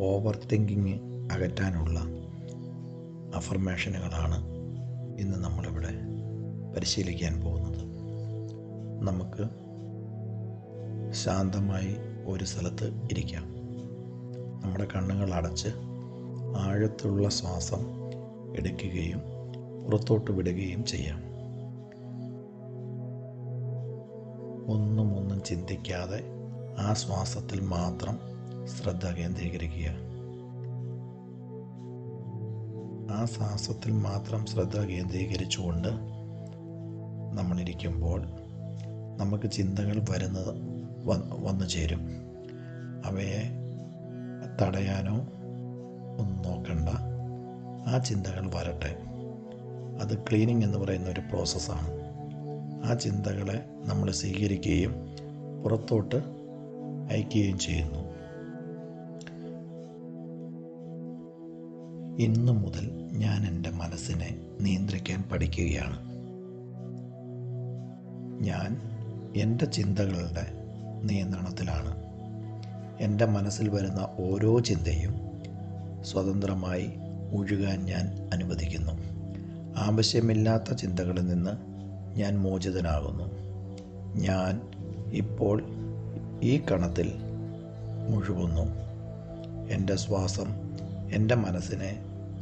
Over thinking അകറ്റാനുള്ള അഫർമേഷനുകളാണ് ഇന്ന് നമ്മളിവിടെ പരിശീലിക്കാൻ പോകുന്നത്. നമുക്ക് ശാന്തമായി ഒരു സ്ഥലത്ത് ഇരിക്കാം. നമ്മുടെ കണ്ണുകൾ അടച്ച് ആഴത്തുള്ള ശ്വാസം എടുക്കുകയും പുറത്തോട്ട് വിടുകയും ചെയ്യാം. ഒന്നും ചിന്തിക്കാതെ ആ ശ്വാസത്തിൽ മാത്രം ശ്രദ്ധ കേന്ദ്രീകരിക്കുക. ആ ശ്വാസത്തിൽ മാത്രം ശ്രദ്ധ കേന്ദ്രീകരിച്ചുകൊണ്ട് നമ്മളിരിക്കുമ്പോൾ നമുക്ക് ചിന്തകൾ വന്നു ചേരും. അവയെ തടയാനോ ഒന്നും നോക്കണ്ട. ആ ചിന്തകൾ വരട്ടെ. അത് ക്ലീനിങ് എന്ന് പറയുന്ന ഒരു പ്രോസസ്സാണ്. ആ ചിന്തകളെ നമ്മൾ സ്വീകരിക്കുകയും പുറത്തോട്ട് അയക്കുകയും ചെയ്യുന്നു. ഇന്നു മുതൽ ഞാൻ എൻ്റെ മനസ്സിനെ നിയന്ത്രിക്കാൻ പഠിക്കുകയാണ്. ഞാൻ എൻ്റെ ചിന്തകളുടെ നിയന്ത്രണത്തിലാണ്. എൻ്റെ മനസ്സിൽ വരുന്ന ഓരോ ചിന്തയും സ്വതന്ത്രമായി ഒഴുകാൻ ഞാൻ അനുവദിക്കുന്നു. ആവശ്യമില്ലാത്ത ചിന്തകളിൽ നിന്ന് ഞാൻ മോചിതനാകുന്നു. ഞാൻ ഇപ്പോൾ ഈ കണത്തിൽ മുഴുകുന്നു. എൻ്റെ ശ്വാസം എൻ്റെ മനസ്സിനെ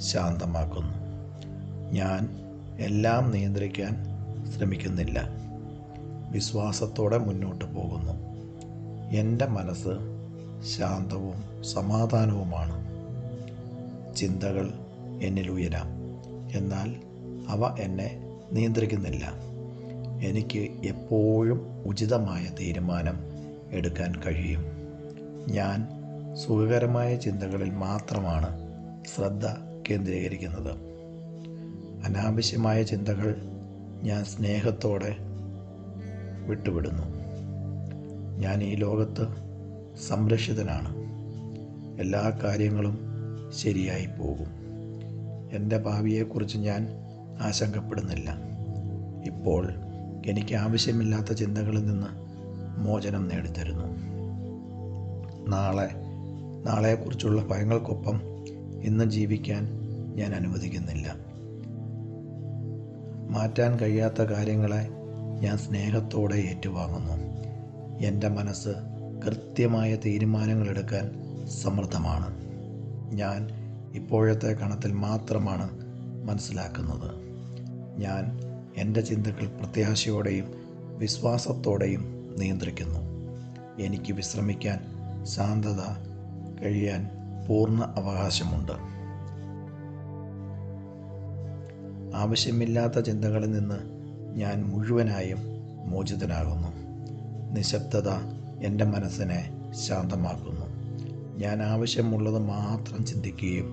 ശാന്തമാക്കുന്നു. ഞാൻ എല്ലാം നിയന്ത്രിക്കാൻ ശ്രമിക്കുന്നില്ല. വിശ്വാസത്തോടെ മുന്നോട്ട് പോകുന്നു. എൻ്റെ മനസ്സ് ശാന്തവും സമാധാനവുമാണ്. ചിന്തകൾ എന്നിൽ ഉയരാം, എന്നാൽ അവ എന്നെ നിയന്ത്രിക്കുന്നില്ല. എനിക്ക് എപ്പോഴും ഉചിതമായ തീരുമാനം എടുക്കാൻ കഴിയും. ഞാൻ സുഖകരമായ ചിന്തകളിൽ മാത്രമാണ് ശ്രദ്ധ കേന്ദ്രീകരിക്കുന്നത്. അനാവശ്യമായ ചിന്തകൾ ഞാൻ സ്നേഹത്തോടെ വിട്ടുവിടുന്നു. ഞാൻ ഈ ലോകത്ത് സംരക്ഷിതനാണ്. എല്ലാ കാര്യങ്ങളും ശരിയായി പോകും. എൻ്റെ ഭാവിയെക്കുറിച്ച് ഞാൻ ആശങ്കപ്പെടുന്നില്ല. ഇപ്പോൾ എനിക്ക് ആവശ്യമില്ലാത്ത ചിന്തകളിൽ നിന്ന് മോചനം നേടിത്തരുന്നു. നാളെക്കുറിച്ചുള്ള ഭയങ്ങൾക്കൊപ്പം ഇന്ന് ജീവിക്കാൻ ഞാൻ അനുവദിക്കുന്നില്ല. മാറ്റാൻ കഴിയാത്ത കാര്യങ്ങളെ ഞാൻ സ്നേഹത്തോടെ ഏറ്റുവാങ്ങുന്നു. എൻ്റെ മനസ്സ് കൃത്യമായ തീരുമാനങ്ങളെടുക്കാൻ സമർത്ഥമാണ്. ഞാൻ ഇപ്പോഴത്തെ കണത്തിൽ മാത്രമാണ് മനസ്സിലാക്കുന്നത്. ഞാൻ എൻ്റെ ചിന്തകൾ പ്രത്യാശയോടെയും വിശ്വാസത്തോടെയും നിയന്ത്രിക്കുന്നു. എനിക്ക് വിശ്രമിക്കാൻ, ശാന്തത കഴിയാൻ പൂർണ്ണ അവകാശമുണ്ട്. ആവശ്യമില്ലാത്ത ചിന്തകളിൽ നിന്ന് ഞാൻ മുഴുവനായും മോചിതനാകുന്നു. നിശബ്ദത എൻ്റെ മനസ്സിനെ ശാന്തമാക്കുന്നു. ഞാൻ ആവശ്യമുള്ളത് മാത്രം ചിന്തിക്കുകയും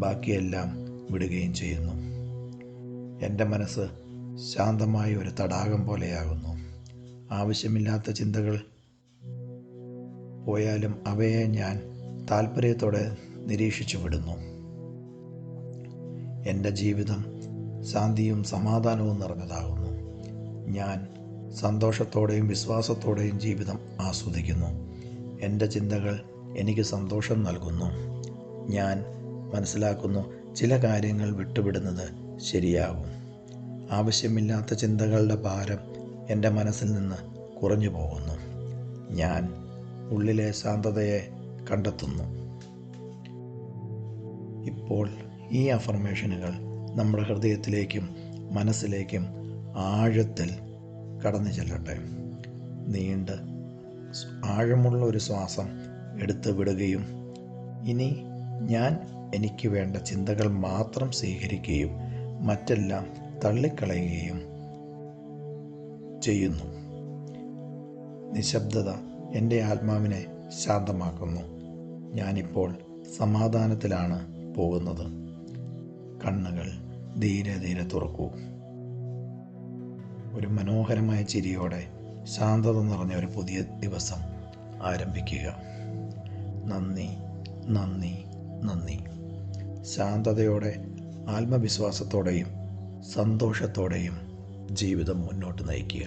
ബാക്കിയെല്ലാം വിടുകയും ചെയ്യുന്നു. എൻ്റെ മനസ്സ് ശാന്തമായ ഒരു തടാകം പോലെയാകുന്നു. ആവശ്യമില്ലാത്ത ചിന്തകൾ പോയാലും അവയെ ഞാൻ താല്പര്യത്തോടെ നിരീക്ഷിച്ചു വിടുന്നു. എൻ്റെ ജീവിതം ശാന്തിയും സമാധാനവും നിറഞ്ഞതാകുന്നു. ഞാൻ സന്തോഷത്തോടെയും വിശ്വാസത്തോടെയും ജീവിതം ആസ്വദിക്കുന്നു. എൻ്റെ ചിന്തകൾ എനിക്ക് സന്തോഷം നൽകുന്നു. ഞാൻ മനസ്സിലാക്കുന്നു, ചില കാര്യങ്ങൾ വിട്ടുവിടുന്നത് ശരിയാകും. ആവശ്യമില്ലാത്ത ചിന്തകളുടെ ഭാരം എൻ്റെ മനസ്സിൽ നിന്ന് കുറഞ്ഞു പോകുന്നു. ഞാൻ ഉള്ളിലെ ശാന്തതയെ കണ്ടെത്തുന്നു. ഇപ്പോൾ ഈ അഫർമേഷനുകൾ നമ്മുടെ ഹൃദയത്തിലേക്കും മനസ്സിലേക്കും ആഴത്തിൽ കടന്നു ചെല്ലട്ടെ. നീണ്ട് ആഴമുള്ള ഒരു ശ്വാസം എടുത്ത് വിടുകയും ഇനി ഞാൻ എനിക്ക് വേണ്ട ചിന്തകൾ മാത്രം സ്വീകരിക്കുകയും മറ്റെല്ലാം തള്ളിക്കളയുകയും ചെയ്യുന്നു. നിശബ്ദത എൻ്റെ ആത്മാവിനെ ശാന്തമാക്കുന്നു. ഞാനിപ്പോൾ സമാധാനത്തിലാണ് പോകുന്നത്. കണ്ണുകൾ ധീരെ തുറക്കൂ. ഒരു മനോഹരമായ ചിരിയോടെ ശാന്തത നിറഞ്ഞ ഒരു പുതിയ ദിവസം ആരംഭിക്കുക. നന്ദി. ശാന്തതയോടെ, ആത്മവിശ്വാസത്തോടെയും സന്തോഷത്തോടെയും ജീവിതം മുന്നോട്ട് നയിക്കുക.